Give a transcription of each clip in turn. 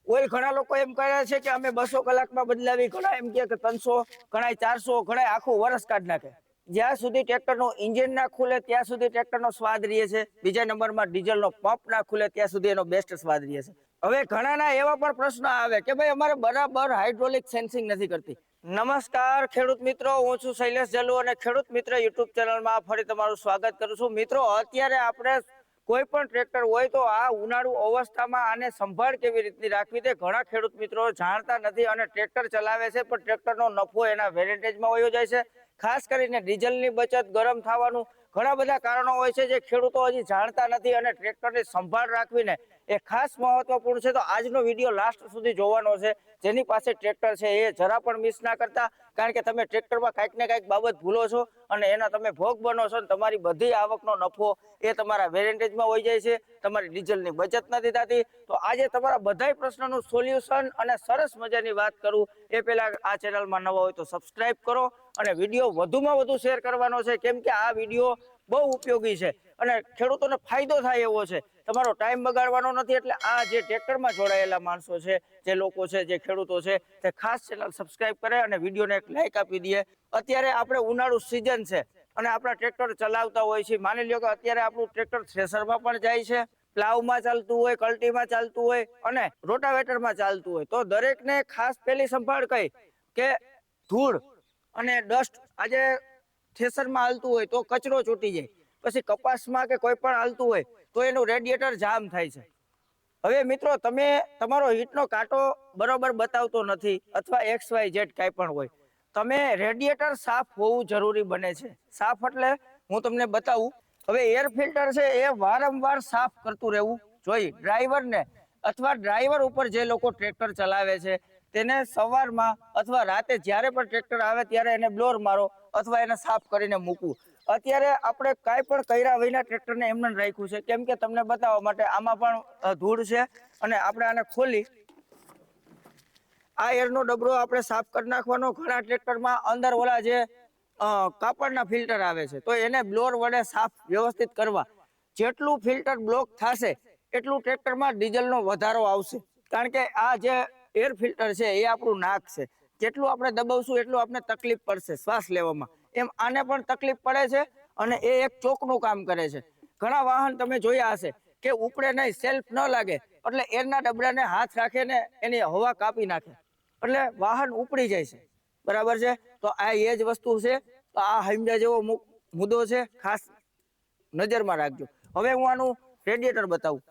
Oil ઘણા લોકો એમ કહે છે કે અમે 200 કલાકમાં બદલાવી, ઘણા એમ કે 300, ઘણા 400, ઘણા આખું વર્ષ કાઢ નાખે. જ્યાં સુધી ટ્રેક્ટરનું એન્જિન ના ખુલે ત્યાં સુધી ટ્રેક્ટરનો સ્વાદ રહે છે. બીજા નંબરમાં ડીઝલનો પંપ ના ખુલે ત્યાં સુધી એનો બેસ્ટ સ્વાદ રહે છે. હવે ઘણાના એવા પણ પ્રશ્ન આવે કે ભાઈ અમારે બરાબર હાઇડ્રોલિક સેન્સિંગ નથી કરતી. નમસ્કાર ખેડૂત મિત્રો, હું છું શૈલેષ જલુ અને ખેડૂત મિત્ર યુટ્યુબ ચેનલમાં ફરી તમારું સ્વાગત કરું છું. મિત્રો, અત્યારે આપણે કોઈ પણ ટ્રેક્ટર હોય તો આ ઉનાળુ અવસ્થામાં આને સંભાળ કેવી રીતની રાખવી તે ઘણા ખેડૂત મિત્રો જાણતા નથી અને ટ્રેક્ટર ચલાવે છે પણ ટ્રેક્ટરનો નફો એના વેરેન્ટેજમાં વયો જાય છે. ખાસ કરીને ડીઝલની બચત, ગરમ થવાનું ઘણા બધા કારણો હોય છે જે ખેડૂતો હજી જાણતા નથી અને ટ્રેક્ટરની સંભાળ રાખવીને એ ખાસ મહત્વપૂર્ણ છે. તો આજનો વિડીયો લાસ્ટ સુધી જોવાનો છે. જેની પાસે ટ્રેક્ટર છે એ જરા પણ મિસ ના કરતા, કારણ કે તમે ટ્રેક્ટરમાં કાંઈક ને કાંઈક બાબત ભૂલો છો અને એના તમે ભોગ બનો છો. તમારી બધી આવકનો નફો એ તમારા વેરેન્ટેજમાં વહી જાય છે, તમારી ડીઝલની બચત નથી થતી. તો આજે તમારા બધાય પ્રશ્નોનું સોલ્યુશન અને સરસ મજાની વાત કરું એ પહેલા આ ચેનલમાં નવા હોય તો સબસ્ક્રાઇબ કરો અને વિડીયો વધુમાં વધુ શેર કરવાનો છે, કેમ કે આ વિડીયો બહુ ઉપયોગી છે અને ખેડૂતોને ફાયદો થાય એવો છે. તમારો ટાઈમ બગાડવાનો નથી. એટલે આ જે ટ્રેક્ટરમાં જોડાયેલા માણસો છે, જે લોકો છે, જે ખેડૂતો છે, તે ખાસ ચેનલ સબસ્ક્રાઇબ કરે અને વિડીયોને એક લાઈક આપી દે. અત્યારે આપણે ઉનાળુ સિઝન છે અને આપણા ટ્રેક્ટર ચલાવતા હોય છે. માની લ્યો કે અત્યારે આપણું ટ્રેક્ટર થ્રેસરમાં પણ જાય છે, પ્લાવમાં ચાલતું હોય, કલ્ટીમાં ચાલતું હોય અને રોટાવેટરમાં ચાલતું હોય. તો દરેકને ખાસ પેલી સંભાળ કઈ કે ધૂળ અને ડસ્ટ આજે થ્રેસરમાં હાલતું હોય તો કચરો ચોટી જાય, પછી કપાસમાં કે કોઈ પણ હાલતું હોય તો એનું રેડિયેટર જામ થાય છે. હવે મિત્રો, તમે તમારો હીટનો કાંટો બરોબર બતાવતો નથી અથવા XYZ કાંઈ પણ હોય, તમે રેડિયેટર સાફ હોવું જરૂરી બને છે. સાફ એટલે હું તમને બતાવું. હવે એર ફિલ્ટર છે એ વારંવાર સાફ કરતું રહેવું જોઈએ. ડ્રાઈવરને અથવા ડ્રાઈવર ઉપર જે લોકો ટ્રેક્ટર ચલાવે છે તેને સવારમાં અથવા રાતે જ્યારે પણ ટ્રેક્ટર આવે ત્યારે એને બ્લોર મારો અથવા એને સાફ કરીને મૂકવું. અત્યારે આપણે કાંઈ પણ કર્યા વિના ટ્રેક્ટરને એમને રાખ્યું છે, કેમ કે તમને બતાવવા માટે આમાં પણ ધૂળ છે અને આપણે આને ખોલી આ એરનો ડબરો આપણે સાફ કરી નાખવાનો. ઘણા ટ્રેક્ટરમાં અંદર ઓલા જે કાપડના ફિલ્ટર આવે છે તો એને બ્લોર વડે સાફ વ્યવસ્થિત કરવા. જેટલું ફિલ્ટર બ્લોક થશે એટલું ટ્રેક્ટરમાં ડીઝલનો વધારો આવશે, કારણ કે આ જે એર ફિલ્ટર છે એ આપણું નાક છે. જેટલું આપણે દબાવશું એટલું આપણે તકલીફ પડશે શ્વાસ લેવામાં, એમ આને પણ તકલીફ પડે છે અને એ એક ચોકનું કામ કરે છે. ઘણા વાહન તમે જોયા હશે કે ઉપડે નહીં, સેલ્ફ ન લાગે એટલે એરના ડબડાને હાથ રાખે ને એની હવા કાપી નાખે એટલે વાહન ઉપડી જાય છે. બરાબર છે? તો આ એ જ વસ્તુ છે. તો આ સમજ્યા જેવો મુદ્દો છે, ખાસ નજરમાં રાખજો. હવે હું આનું રેડિયેટર બતાવું.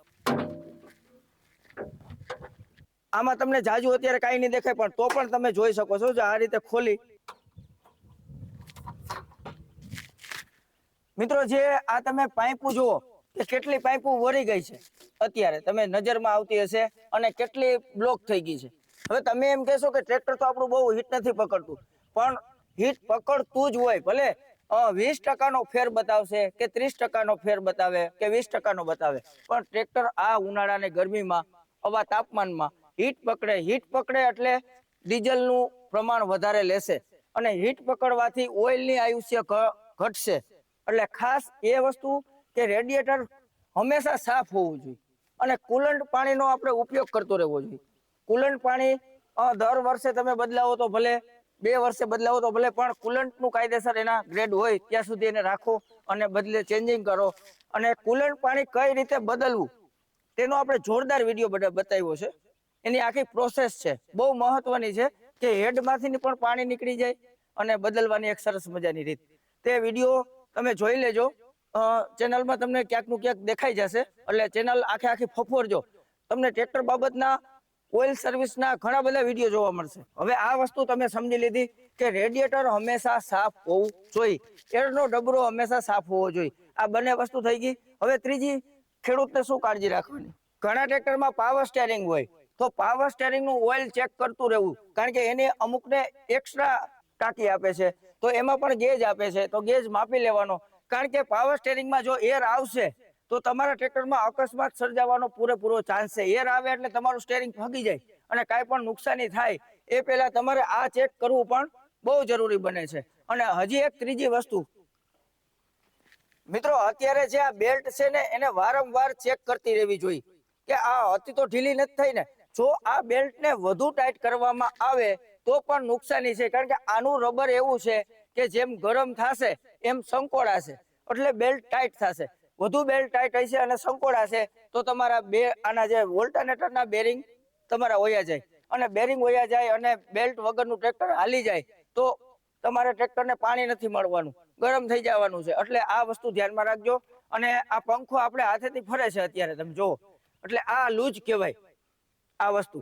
આમાં તમને જાજુ અત્યારે કાંઈ નહીં દેખાય, પણ તો પણ તમે જોઈ શકો છો. જો આ રીતે ખોલી મિત્રો, જે આ તમે પાઇપો જુઓ કે કેટલી પાઇપો વળી ગઈ છે અત્યારે તમે નજરમાં આવતી હશે અને કેટલી બ્લોક થઈ ગઈ છે. હવે તમે એમ કહેશો કે ટ્રેક્ટર તો આપણું બહુ હીટ નથી પકડતું, પણ હીટ પકડતું જ હોય. ભલે 20% ફેર બતાવશે કે 30% ફેર બતાવે કે 20% બતાવે, પણ ટ્રેક્ટર આ ઉનાળાની ગરમીમાં આવા તાપમાનમાં હીટ પકડે. હીટ પકડે એટલે ડીઝલનું પ્રમાણ વધારે લેશે અને હીટ પકડવાથી ઓઇલની આયુષ્ય ઘટશે. એટલે ખાસ એ વસ્તુ કે રેડિયેટર હંમેશા સાફ હોવું જોઈએ અને કુલન્ટ પાણીનો આપણે ઉપયોગ કરતો રહેવો જોઈએ. કુલન્ટ પાણી દર વર્ષે તમે બદલાવો તો ભલે, 2 વર્ષે બદલાવો તો ભલે, પણ કુલન્ટનું કાયદેસર એના ગ્રેડ હોય ત્યાં સુધી એને રાખો અને બદલે ચેન્જિંગ કરો. અને કુલન્ટ પાણી કઈ રીતે બદલવું તેનો આપણે જોરદાર વિડીયો બતાવ્યો છે. એની આખી પ્રોસેસ છે, બહુ મહત્વની છે કે હેડમાંથી પણ પાણી નીકળી જાય અને બદલવાની એક સરસ મજાની રીત. તે વિડીયો તમે જોઈ લેજો. ચેનલમાં તમને ક્યાંકનું ક્યાંક દેખાઈ જશે, એટલે ચેનલ આખી ફફોરજો. તમને ટ્રેક્ટર બાબતના ઓઇલ સર્વિસના ઘણા બધા વિડીયો જોવા મળશે. હવે આ વસ્તુ તમે સમજી લીધી કે રેડિયેટર હંમેશા સાફ હોવું જોઈએ, એરનો ડબરો હંમેશા સાફ હોવો જોઈએ. આ બંને વસ્તુ થઈ ગઈ. હવે ત્રીજી, ખેડૂતને શું કાળજી રાખવાની. ઘણા ટ્રેક્ટરમાં પાવર સ્ટેરિંગ હોય તો પાવર સ્ટેરિંગનું ઓઇલ ચેક કરતું રહેવું, કારણ કે એને અમુકને એક્સ્ટ્રા ટાંકી આપે છે તો એમાં પણ ગેજ આપે છે, તો ગેજ માપી લેવાનો. કારણ કે પાવર સ્ટેરિંગમાં જો એર આવશે તો તમારા ટ્રેક્ટરમાં અકસ્માત સર્જાવાનો પૂરેપૂરો ચાન્સ છે. એર આવે એટલે તમારું સ્ટેરિંગ ભાગી જાય અને કાંઈ પણ નુકસાની થાય એ પહેલા તમારે આ ચેક કરવું પણ બહુ જરૂરી બને છે. અને હજી એક ત્રીજી વસ્તુ મિત્રો, અત્યારે જે આ બેલ્ટ છે ને એને વારંવાર ચેક કરતી રહેવી જોઈએ કે આ હતી તો ઢીલી નથી થઈ ને. જો આ બેલ્ટને વધુ ટાઈટ કરવામાં આવે તો પણ નુકસાની છે, કારણ કે આનું રબર એવું છે કે જેમ ગરમ થશે એમ સંકોડાશે, એટલે બેલ્ટ ટાઈટ થશે. વધુ બેલ્ટ ટાઈટ હશે અને સંકોડાશે તો તમારા આના જે વોલ્ટાનેટરના બેરિંગ તમારા વયા જાય, અને બેરિંગ વયા જાય અને બેલ્ટ વગરનું ટ્રેક્ટર હાલી જાય તો તમારે ટ્રેક્ટરને પાણી નથી મળવાનું, ગરમ થઈ જવાનું છે. એટલે આ વસ્તુ ધ્યાનમાં રાખજો. અને આ પંખો આપણે હાથેથી ફરે છે અત્યારે તમે જુઓ, એટલે આ લૂજ કહેવાય. આ વસ્તુ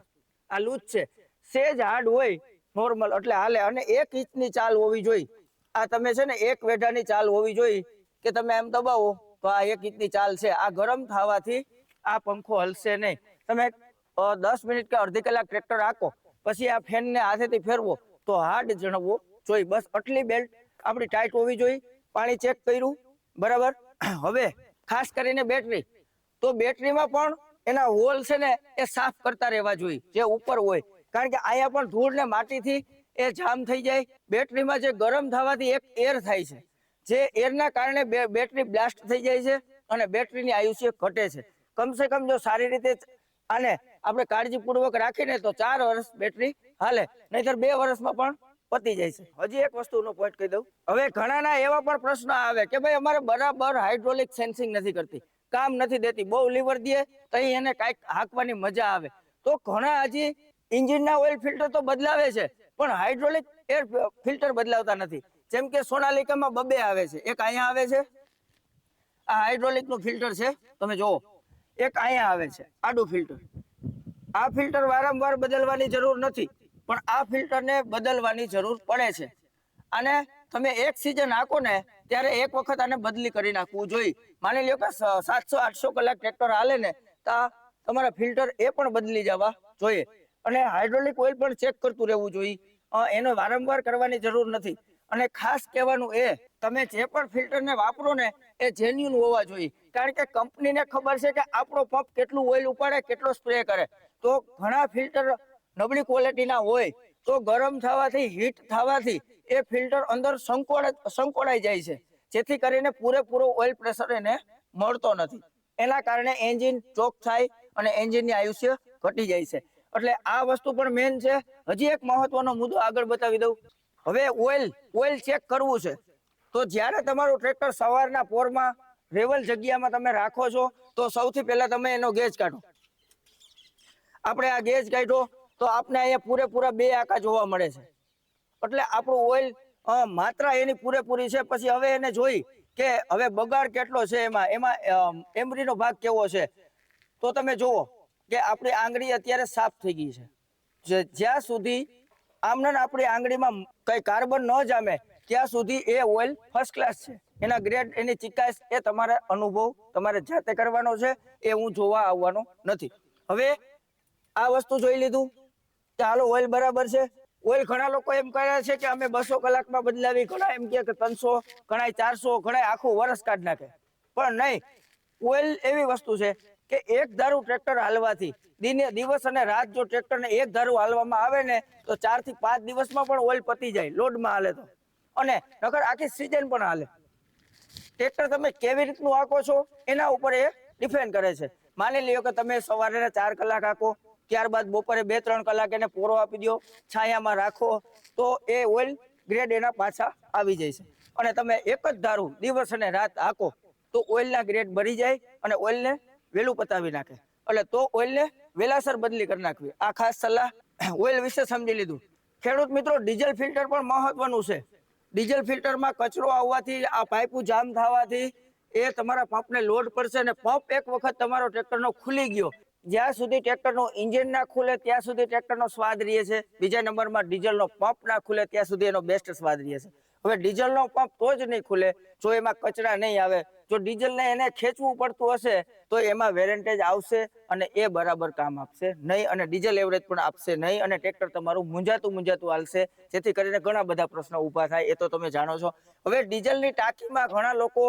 આ લૂજ છે, સેજ હાર્ડ હોય નોર્મલ એટલે હાલે. અને 1 ઇંચની ચાલ હોવી જોઈએ. આ તમે છે ને 1 વેઢાની ચાલ હોવી જોઈએ કે તમે એમ દબાવો તો આ 1 ઇંચની ચાલ છે. આ ગરમ થવાથી આ પંખો હલશે નહીં. તમે 10 મિનિટ કે અડધી કલાક ટ્રેક્ટર રાખો પછી આ ફેનને હાથેથી ફેરવો તો હાર્ડ જણવવો જોઈએ. બસ આટલી બેલ્ટ આપણી ટાઈટ હોવી જોઈએ. પાણી ચેક કર્યું બરાબર. હવે ખાસ કરીને બેટરી, તો બેટરીમાં પણ એના હોલ છે ને એ સાફ કરતા રહેવા જોઈએ જે ઉપર હોય, કારણ કે અહીંયા પણ ધૂળ ને માટીથી એ જામ થઈ જાય. બેટરીમાં જે ગરમ થવાથી એક એર થાય છે, જે એરના કારણે બેટરી બ્લાસ્ટ થઈ જાય છે અને બેટરીની આયુષ્ય ઘટે છે. કમસે કમ જો સારી રીતે આને આપણે કાળજીપૂર્વક રાખીને તો 4 વર્ષ બેટરી હાલે, નહીતર 2 વર્ષમાં પણ પતી જાય છે. હજી એક વસ્તુનો પોઈન્ટ કહી દઉં. હવે ઘણાના એવા પણ પ્રશ્ન આવે કે ભાઈ અમારે બરાબર હાઇડ્રોલિક સેન્સિંગ નથી કરતી, કામ નથી દેતી, બહુ લીવર દે તો એને કાંઈક હાંકવાની મજા આવે. તો ઘણા હજી એન્જિનના ઓઇલ ફિલ્ટર તો બદલાવે છે પણ હાઇડ્રોલિક એર ફિલ્ટર બદલાવતા નથી. જેમ કે સોનાલિકામાં 2 આવે છે, એક અહીંયા આવે છે, આ હાઇડ્રોલિક નું ફિલ્ટર છે તમે જુઓ, એક અહીંયા આવે છે આડું ફિલ્ટર. આ ફિલ્ટર વારંવાર બદલવાની જરૂર નથી પણ આ ફિલ્ટરને બદલવાની જરૂર પડે છે. અને તમે એક સિઝન નાખો ને ત્યારે એક વખત આને બદલી કરી નાખવું જોઈએ. માની લો કે 700-800 કલાક ટ્રેક્ટર હાલે ને તો તમારા ફિલ્ટર એ પણ બદલી જવા જોઈએ. અને હાઇડ્રોલિક ઓઇલ પણ ચેક કરતું રહેવું જોઈએ, એનો વારંવાર કરવાની જરૂર નથી. અને ખાસ કહેવાનું એ, તમે જે પણ ફિલ્ટરને વાપરો ને એ જેન્યુઅન હોવા જોઈએ, કારણ કે કંપનીને ખબર છે કે આપણો પંપ કેટલું ઓઇલ ઉપાડે, કેટલો સ્પ્રે કરે. તો ઘણા ફિલ્ટર નબળી ક્વોલિટીના હોય તો ગરમ થવાથી, હીટ થવાથી એ ફિલ્ટર અંદર સંકોડાઈ જાય છે, જેથી કરીને પૂરેપૂરો ઓઇલ પ્રેશર એને મળતો નથી. એના કારણે એન્જિન ચોક થાય અને એન્જિનની આયુષ્ય ઘટી જાય છે. એટલે આ વસ્તુ પણ મેન છે. હજી એક મહત્વનો મુદ્દો આગળ બતાવી દઉં. હવે ઓઇલ ચેક કરવું છે તો જ્યારે તમારું ટ્રેક્ટર સવારના પોરમાં રેવલ જગ્યામાં તમે રાખો છો તો સૌથી પહેલા તમે એનો ગેજ કાઢો. આપણે આ ગેજ કાઢ્યો તો આપણે અહીંયા પૂરેપૂરા 2 આંકા જોવા મળે છે, એટલે આપણું ઓઇલ માત્રા એની પૂરેપૂરી છે. પછી હવે એને જોઈ કે હવે બગાડ કેટલો છે, એમાં એમરીનો ભાગ કેવો છે, તો તમે જુઓ કે આપણી આંગળી અત્યારે સાફ થઈ ગઈ છે. જ્યાં સુધી આમના આપણી આંગળીમાં કઈ કાર્બન ન જામે ત્યાં સુધી એ ઓઇલ ફર્સ્ટ ક્લાસ છે. એના ગ્રેડ, એની ચિકાસ એ તમારે અનુભવ તમારે જાતે કરવાનો છે, એ હું જોવા આવવાનો નથી. હવે આ વસ્તુ જોઈ લીધું કે હાલો ઓઇલ બરાબર છે. ઓઇલ ઘણા લોકો એમ કહે છે કે અમે 200 કલાકમાં બદલાવી, ઘણા એમ કે 300, ઘણા 400, ઘણા આખું વર્ષ કાઢ નાખે. પણ નહીં, ઓઇલ એવી વસ્તુ છે કે એક ધારું ટ્રેક્ટર હાલવાથી, દિવસ અને રાત જો ટ્રેક્ટરને એક ધારું હાલવામાં આવે ને તો 4 થી 5 દિવસમાં પણ ઓઇલ પતી જાય, લોડમાં હાલે તો. અને નકર આખી સિઝન પણ હાલે. ટ્રેક્ટર તમે કેવી રીતનું હાંકો છો એના ઉપર એ ડિપેન્ડ કરે છે. માની લ્યો કે તમે સવારે 4 કલાક હાંકો, ત્યારબાદ બપોરે 2-3 કલાક એને પોરો આપી દો, છાયામાં રાખો, તો એ ઓઇલ ગ્રેડ એના પાછા આવી જાય છે. અને તમે એક જ ધારું દિવસ અને રાત હાંકો તો ઓઇલના ગ્રેડ ભરી જાય અને ઓઇલને વેલું પતાવી નાખે. એટલે તો ઓઇલને વેલાસર બદલી કરી નાખવી. આ ખાસ સલાહ ઓઇલ વિશે સમજી લીધું. ખેડૂત મિત્રો, ડીઝલ ફિલ્ટર પણ મહત્વનું છે. ડીઝલ ફિલ્ટરમાં કચરો આવવાથી, આ પાઇપો જામ થવાથી એ તમારા પંપને લોડ પડશે અને પંપ એક વખત તમારો ટ્રેક્ટરનો ખુલી ગયો, જ્યાં સુધી ટ્રેક્ટરનું એન્જિન ના ખુલે ત્યાં સુધી ટ્રેક્ટરનો સ્વાદ રહે છે. બીજા નંબરમાં ડીઝલનો પંપ ના ખુલે ત્યાં સુધી એનો બેસ્ટ સ્વાદ રહે છે. હવે ડીઝલનો પંપ તો જ નહીં ખુલે જો એમાં કચરા નહીં આવે. જો ડીઝલને એને ખેંચવું પડતું હશે તો એમાં વેરેન્ટેજ આવશે અને એ બરાબર કામ આપશે નહીં, અને ડીઝલ એવરેજ પણ આપશે નહીં, અને ટ્રેક્ટર તમારું મૂંઝાતું હાલશે, જેથી કરીને ઘણા બધા પ્રશ્નો ઊભા થાય. એ તો તમે જાણો છો. હવે ડીઝલની ટાંકીમાં ઘણા લોકો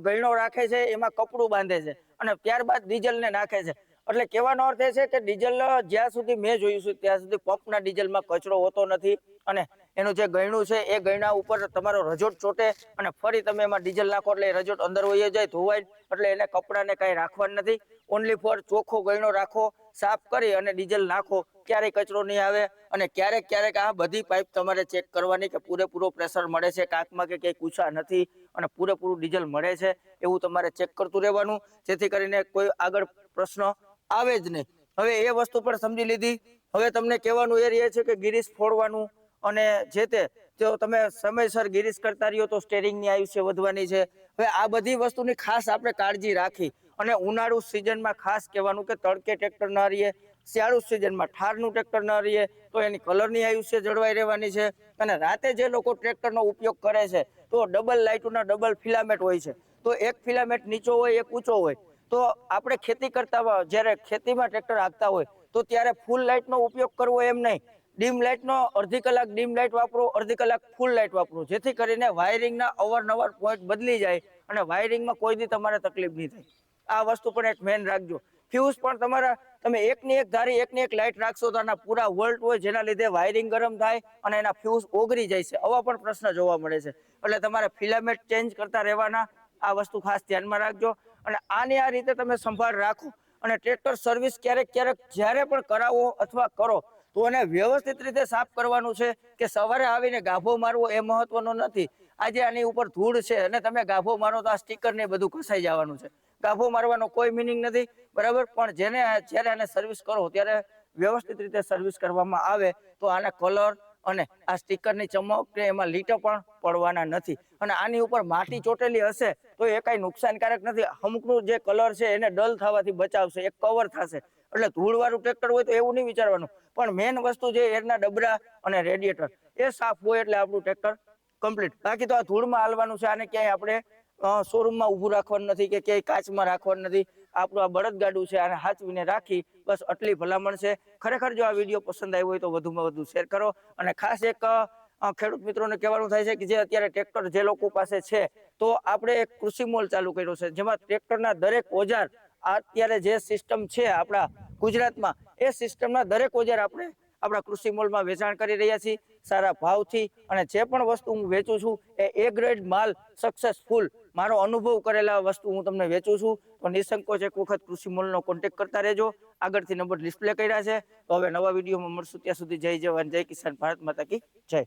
ગળણો રાખે છે, એમાં કપડું બાંધે છે અને ત્યારબાદ ડીઝલને નાખે છે. એટલે કહેવાનો અર્થ એ છે કે ડીઝલ જ્યાં સુધી મેં જોયું છે ત્યાં સુધી પંપના ડીઝલમાં કચરો હોતો નથી. અને એનું જે ગયણું છે એ ગયણા ઉપર તમારો રજોટ ચોટે અને ફરી તમે એમાં ડીઝલ નાખો એટલે રજોટ અંદર વહી જાય, ધોવાય, એટલે એને કપડાને કાંઈ રાખવાનું નથી. ઓનલી ફોર ચોખ્ખો ગયણો રાખો, સાફ કરી અને ડીઝલ નાખો, ક્યારેય કચરો નહીં આવે. અને ક્યારેક ક્યારેક આ બધી પાઇપ તમારે ચેક કરવાની કે પૂરેપૂરો પ્રેશર મળે છે કાંકમાં કે ક્યાંય કૂછા નથી અને પૂરેપૂરું ડીઝલ મળે છે એવું તમારે ચેક કરતું રહેવાનું, જેથી કરીને કોઈ આગળ પ્રશ્ન આવે જ નહીં. હવે એ વસ્તુ પણ સમજી લીધી. હવે તમને કહેવાનું એ રહે છે કે ગિરીશ ફોડવાનું અને જે તે જો તમે સમયસર ગિરીશ કરતા રહ્યો તો સ્ટેરિંગની આયુષ્ય વધવાની છે. હવે આ બધી વસ્તુની ખાસ આપણે કાળજી રાખી અને ઉનાળુ સિઝનમાં ખાસ કહેવાનું કે તડકે ટ્રેક્ટર ન રહીએ, શિયાળુ સિઝનમાં ઠારનું ટ્રેક્ટર ન રહીએ તો એની કલરની આયુષ્ય જળવાઈ રહેવાની છે. અને રાતે જે લોકો ટ્રેક્ટરનો ઉપયોગ કરે છે તો ડબલ લાઇટોના ડબલ ફિલામેન્ટ હોય છે, તો એક ફિલામેન્ટ નીચો હોય એક ઊંચો હોય. તો આપણે ખેતી કરતા જ્યારે ખેતીમાં ટ્રેક્ટર હાંકતા હોય તો ત્યારે ફૂલ લાઇટનો ઉપયોગ કરવો એમ નહીં. ડીમ લાઇટનો અડધી કલાક ડીમ લાઇટ વાપરો, અડધી કલાક ફૂલ લાઇટ વાપરો, જેથી કરીને વાયરિંગના અવારનવાર પોઈન્ટ બદલી જાય અને વાયરિંગમાં કોઈ દી તમારે તકલીફ નહીં થાય. આ વસ્તુ પણ એક મેન રાખજો. ફ્યુઝ પણ તમારા તમે એકની એક ધારી એકની એક લાઇટ રાખશો તો આના પૂરા વોલ્ટ હોય, જેના લીધે વાયરિંગ ગરમ થાય અને એના ફ્યુઝ ઓગળી જાય છે. આવા પણ પ્રશ્ન જોવા મળે છે. એટલે તમારે ફિલામેન્ટ ચેન્જ કરતા રહેવાના. આ વસ્તુ ખાસ ધ્યાનમાં રાખજો અને આની આ રીતે તમે સંભાળ રાખો. અને ટ્રેક્ટર સર્વિસ ક્યારેક ક્યારેક જ્યારે પણ કરાવો અથવા કરો તો એને વ્યવસ્થિત રીતે સાફ કરવાનું છે. કે સવારે આવીને ગાભો મારવો એ મહત્વનો નથી. આજે આની ઉપર ધૂળ છે અને તમે ગાભો મારો તો આ સ્ટીકર ને બધું ઘસાઈ જવાનું છે. ગાભો મારવાનો કોઈ મિનિંગ નથી, બરાબર. પણ જ્યારે આને સર્વિસ કરો ત્યારે વ્યવસ્થિત રીતે સર્વિસ કરવામાં આવે તો આના કલર અને આ સ્ટીકરની ચમક ને એમાં લીટો પણ પડવાના નથી. અને આની ઉપર માટી ચોટેલી હશે તો એ કાંઈ નુકસાનકારક નથી. અમુકનું જે કલર છે એને ડલ થવાથી બચાવશે, એક કવર થશે. એટલે ધૂળવાળું ટ્રેક્ટર હોય તો એવું નહીં વિચારવાનું, પણ મેન વસ્તુ છે એરના ડબરા અને રેડિયેટર એ સાફ હોય એટલે આપણું ટ્રેક્ટર કમ્પ્લીટ. બાકી તો આ ધૂળમાં હાલવાનું છે. આને ક્યાંય આપણે શોરૂમમાં ઊભું રાખવાનું નથી કે ક્યાંય કાચમાં રાખવાનું નથી. આપણું આ બળદગાડું છે, આને હાચવીને રાખી બસ આટલી ભલામણ છે. ખરેખર જો આ વિડીયો પસંદ આવ્યો હોય તો વધુમાં વધુ શેર કરો. અને ખાસ એક ખેડૂત મિત્રોને કહેવાનું થાય છે કે જે અત્યારે ટ્રેક્ટર જે લોકો પાસે છે તો આપણે એક કૃષિ મોલ ચાલુ કર્યો છે, જેમાં ટ્રેક્ટરના દરેક ઓજાર અત્યારે જે સિસ્ટમ છે આપણા ગુજરાતમાં, એ સિસ્ટમના દરેક ઓજાર આપણે આપણા કૃષિ મોલમાં વેચાણ કરી રહ્યા છીએ સારા ભાવથી. અને જે પણ વસ્તુ હું વેચું છું એ ગ્રેડ માલ સક્સેસફુલ મારો અનુભવ કરેલા વસ્તુ હું તમને વેચું છું. તો નિસંકોચ એક વખત કૃષિ મોલનો કોન્ટેક્ટ કરતા રહેજો. આગળથી નંબર ડિસ્પ્લે કર્યા છે. તો હવે નવા વિડીયોમાં મળશું. ત્યાં સુધી જય જવાન, જય કિસાન, ભારત માતા કી જય.